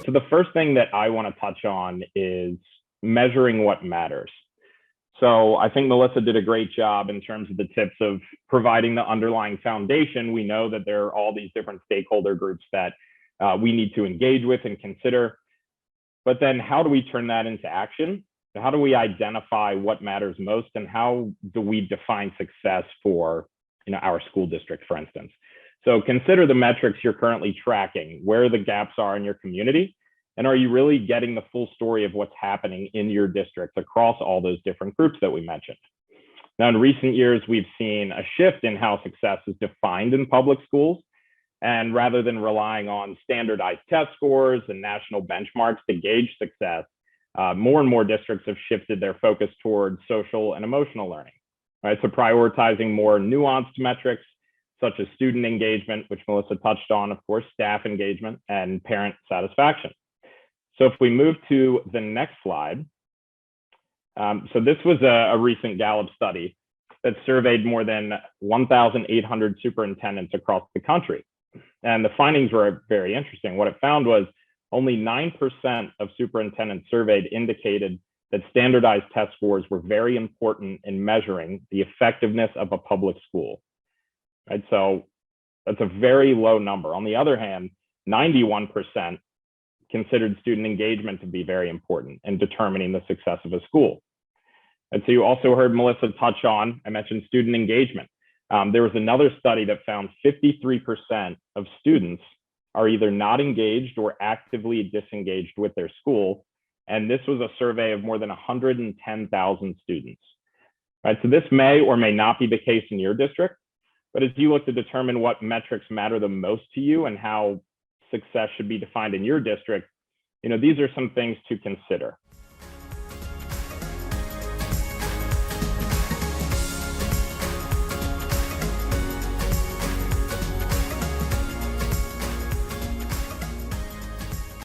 So the first thing that I want to touch on is measuring what matters. So I think Melissa did a great job in terms of the tips of providing the underlying foundation. We know that there are all these different stakeholder groups that we need to engage with and consider. But then how do we turn that into action? How do we identify what matters most, and how do we define success for our school district, for instance? So consider the metrics you're currently tracking, where the gaps are in your community, and are you really getting the full story of what's happening in your district across all those different groups that we mentioned? Now, in recent years, we've seen a shift in how success is defined in public schools. And rather than relying on standardized test scores and national benchmarks to gauge success, more and more districts have shifted their focus towards social and emotional learning, right? So prioritizing more nuanced metrics, such as student engagement, which Melissa touched on, of course, staff engagement, and parent satisfaction. So if we move to the next slide, so this was a recent Gallup study that surveyed more than 1,800 superintendents across the country. And the findings were very interesting. What it found was only 9% of superintendents surveyed indicated that standardized test scores were very important in measuring the effectiveness of a public school. Right? So that's a very low number. On the other hand, 91% considered student engagement to be very important in determining the success of a school. And so you also heard Melissa touch on, I mentioned student engagement. There was another study that found 53% of students are either not engaged or actively disengaged with their school. And this was a survey of more than 110,000 students. Right? So this may or may not be the case in your district, but as you look to determine what metrics matter the most to you and how success should be defined in your district, these are some things to consider.